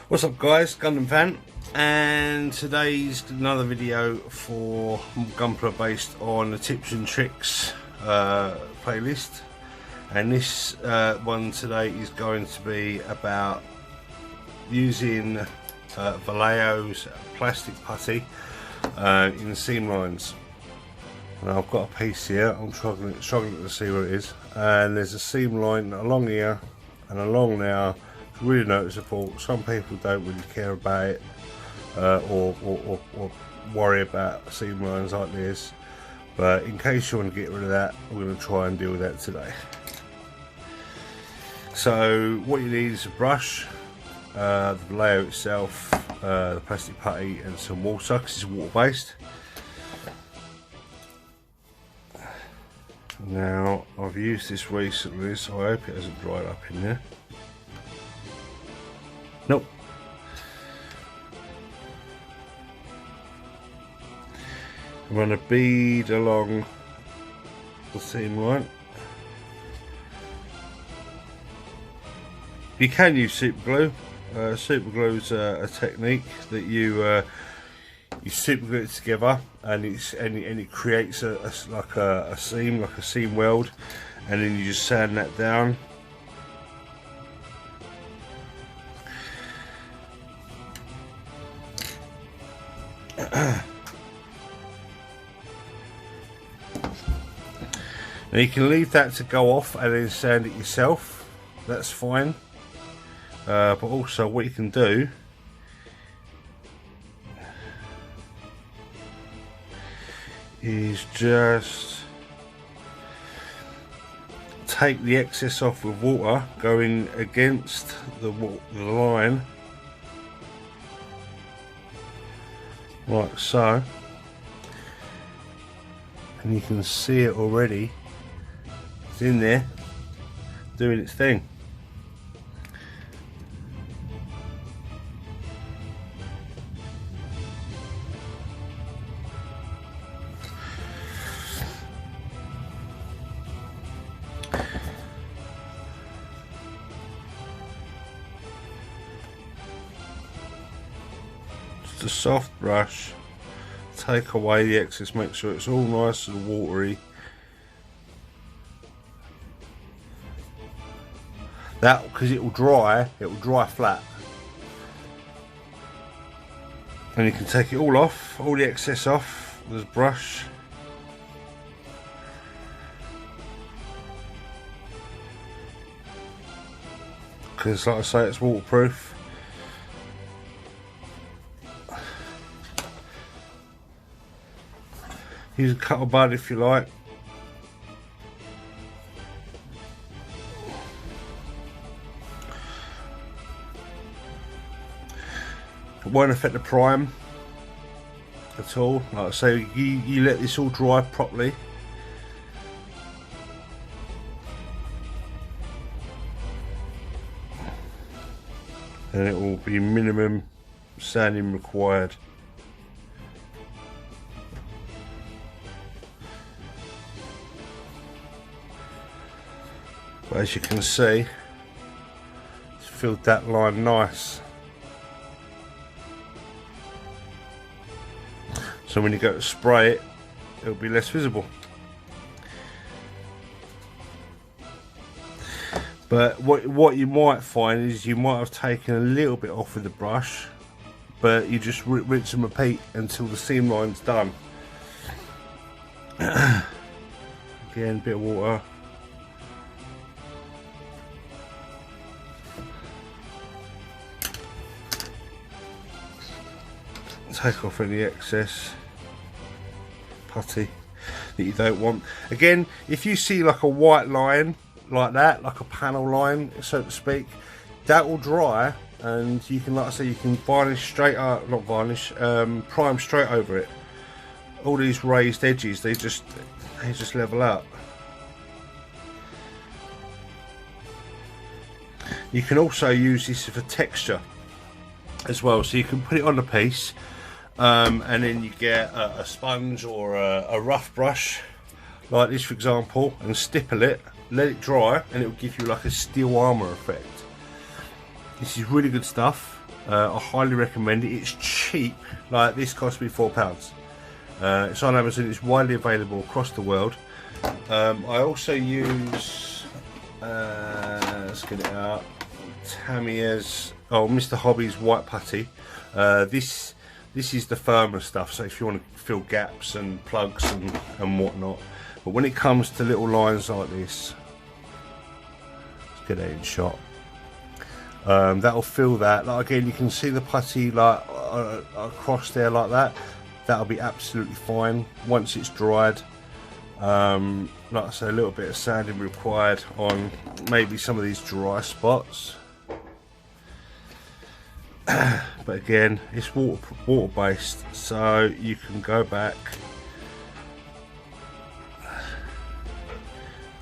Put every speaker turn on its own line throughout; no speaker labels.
What's up guys, Gundam fan, and today's another video for Gunpla based on the tips and tricks playlist, and this one today is going to be about using Vallejo's plastic putty in seam lines. And I've got a piece here. I'm struggling to see where it is, and there's a seam line along here and along there. It's really noticeable. Some people don't really care about it or worry about seam lines like this, but in case you want to get rid of that, we're going to try and deal with that today. So what you need is a brush, the Vallejo itself, the plastic putty, and some water, because it's water based. Now, I've used this recently, so I hope it hasn't dried up in there. Nope. I'm going to bead along the seam line. You can use super glue. Super glue is a technique that you super glue it together, and it creates a seam weld, and then you just sand that down. Now you can leave that to go off and then sand it yourself, that's fine, but also what you can do is just take the excess off with water going against the line, like so, and you can see it already. It's in there doing its thing. Just a soft brush, take away the excess, make sure it's all nice and watery. That, because it will dry flat, and you can take it all off, all the excess off with this brush. Because like I say, it's waterproof. Use a cuttle bud if you like. It won't affect the prime at all. Like I say, you let this all dry properly. And it will be minimum sanding required. But as you can see, it's filled that line nice. So when you go to spray it, it'll be less visible. But what you might find is you might have taken a little bit off with the brush, but you just rinse and repeat until the seam line's done. Again, a bit of water. Take off any excess putty that you don't want. Again, if you see like a white line like that, like a panel line so to speak, that will dry, and you can, like I say, you can varnish straight up, not varnish, prime straight over it. All these raised edges, they just level out. You can also use this for texture as well, so you can put it on the piece, and then you get a sponge or a rough brush like this for example, and stipple it, let it dry, and it will give you like a steel armor effect. This is really good stuff. I highly recommend it. It's cheap. Like, this cost me £4. It's on Amazon. It's widely available across the world. I also use let's get it out, Tamiya's Mr. Hobby's white putty. This is the firmer stuff, so if you want to fill gaps and plugs and whatnot. But when it comes to little lines like this, let's get it in shot. That'll fill that. Like, again, you can see the putty like across there like that. That'll be absolutely fine once it's dried. Like I say, a little bit of sanding required on maybe some of these dry spots. But again, it's water based, so you can go back,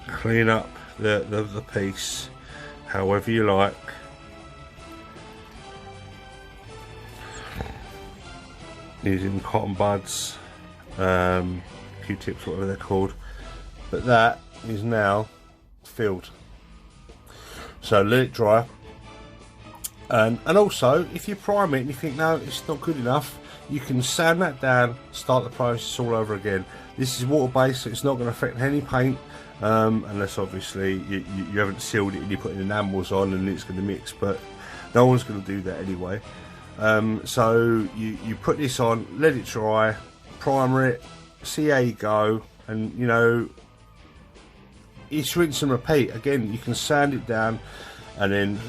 clean up the piece however you like. Using cotton buds, Q-tips, whatever they're called, but that is now filled. So let it dry, and also if you prime it and you think no, it's not good enough, you can sand that down, start the process all over again. This is water based, so it's not going to affect any paint, unless obviously you haven't sealed it and you're putting enamels on and it's going to mix, but no one's going to do that anyway. So you put this on, let it dry, primer it, see how you go, and you know, it's rinse and repeat. Again, you can sand it down and then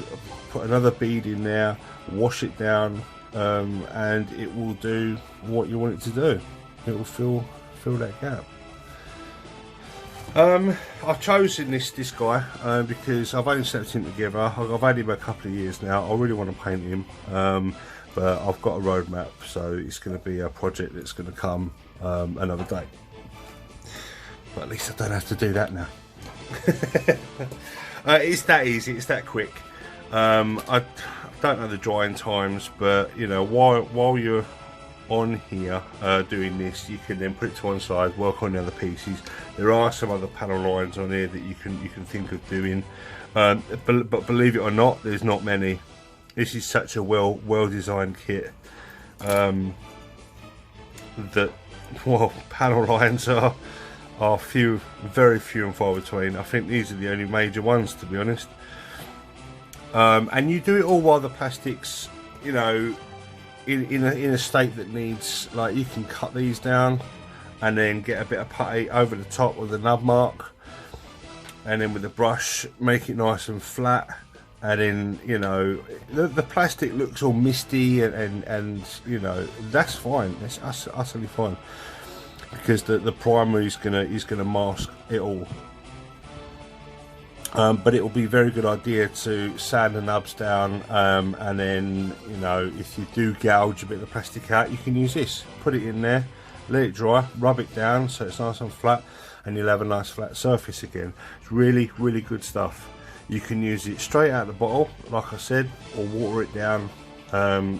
put another bead in there, wash it down, and it will do what you want it to do. It will fill that gap. I've chosen this guy because I've only stepped in together. I've had him a couple of years now. I really want to paint him, but I've got a roadmap, so it's going to be a project that's going to come another day. But at least I don't have to do that now. It's that easy, it's that quick. I don't know the drying times, but you know, while you're on here doing this, you can then put it to one side, work on the other pieces. There are some other panel lines on here that you can think of doing, but believe it or not, there's not many. This is such a well designed kit that, well, panel lines are very few and far between. I think these are the only major ones, to be honest. And you do it all while the plastic's, you know, in a state that needs, like, you can cut these down and then get a bit of putty over the top with a nub mark, and then with the brush make it nice and flat, and then, you know, the plastic looks all misty and you know, that's fine. It's utterly fine, because the primer is gonna mask it all. But it will be a very good idea to sand the nubs down, and then, you know, if you do gouge a bit of the plastic out, you can use this, put it in there, let it dry, rub it down so it's nice and flat, and you'll have a nice flat surface again. It's really good stuff. You can use it straight out of the bottle, like I said, or water it down,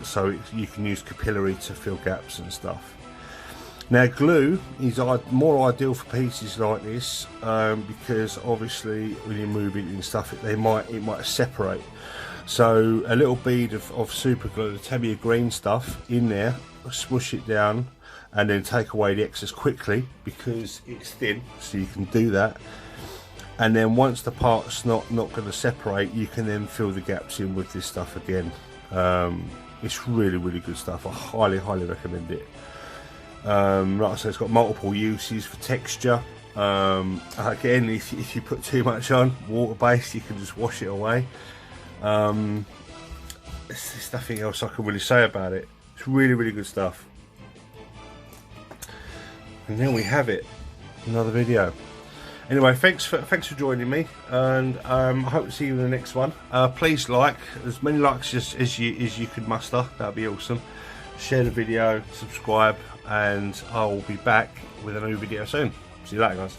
so you can use capillary to fill gaps and stuff. Now, glue is more ideal for pieces like this, because obviously when you move it and stuff, it might separate. So a little bead of super glue, the Tamiya green stuff, in there, swoosh it down, and then take away the excess quickly because it's thin, so you can do that. And then once the part's not going to separate, you can then fill the gaps in with this stuff again. It's really good stuff. I highly recommend it. Like I said, it's got multiple uses for texture. Again, if you put too much on, water based, you can just wash it away. There's nothing else I can really say about it. It's really good stuff. And then we have it, another video. Anyway, thanks for joining me, and I hope to see you in the next one. Please like as many likes as you could muster. That'd be awesome. Share the video, subscribe, and I will be back with a new video soon. See you later, guys.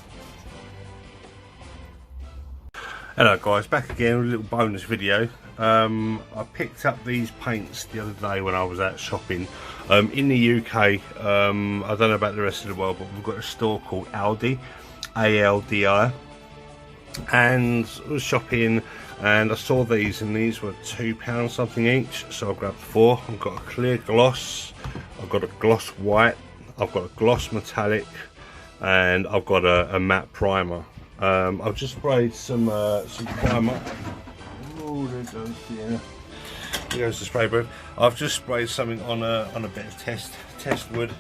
Hello guys, back again with a little bonus video. I picked up these paints the other day when I was out shopping. In the UK, I don't know about the rest of the world, but we've got a store called Aldi, A-L-D-I, and was shopping and I saw these, and these were £2 something each, so I grabbed 4. I've got a clear gloss, I've got a gloss white, I've got a gloss metallic, and I've got a matte primer. I've just sprayed some primer. Oh, there it goes, yeah. There goes the spray booth. I've just sprayed something on a bit of test wood,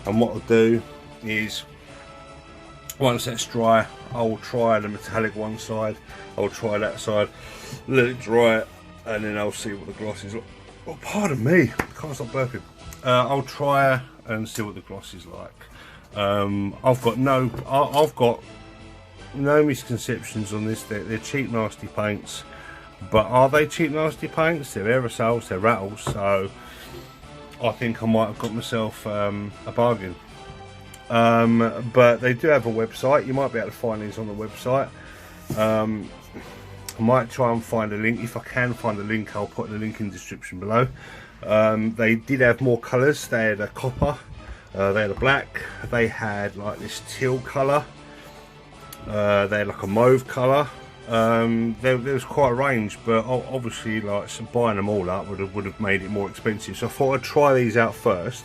and what I'll do is, once that's dry, I'll try the metallic one side, I'll try that side, let it dry, and then I'll see what the gloss is like. Oh, pardon me, I can't stop burping. I'll try and see what the gloss is like. I've got no misconceptions on this. They're cheap, nasty paints, but are they cheap, nasty paints? They're aerosols, they're rattles, so I think I might have got myself a bargain. But they do have a website. You might be able to find these on the website. I might try and find a link. If I can find a link, I'll put the link in the description below. They did have more colours. They had a copper, they had a black, they had like this teal colour, they had like a mauve colour. There was quite a range, but obviously, like, buying them all up would have made it more expensive. So I thought I'd try these out first,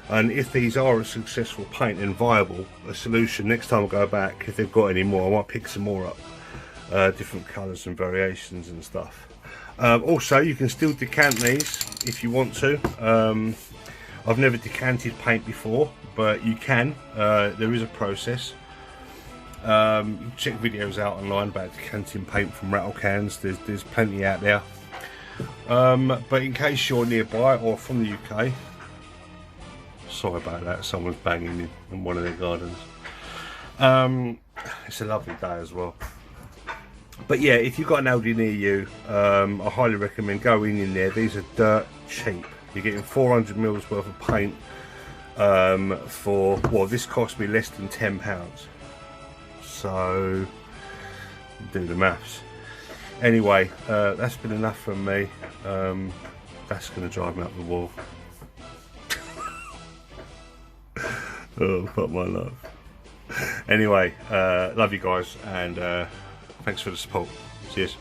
and if these are a successful paint and viable, a solution, next time I go back, if they've got any more, I might pick some more up, different colours and variations and stuff. Also, you can still decant these if you want to. I've never decanted paint before, but you can. There is a process. You can check videos out online about decanting paint from rattle cans. There's plenty out there. But in case you're nearby or from the UK, sorry about that, someone's banging in one of their gardens. It's a lovely day as well. But yeah, if you've got an Aldi near you, I highly recommend going in there. These are dirt cheap. You're getting 400ml worth of paint for, well, this cost me less than £10. So do the maths. Anyway, that's been enough from me. That's going to drive me up the wall. Oh, fuck my love. Anyway, love you guys, and thanks for the support. Cheers.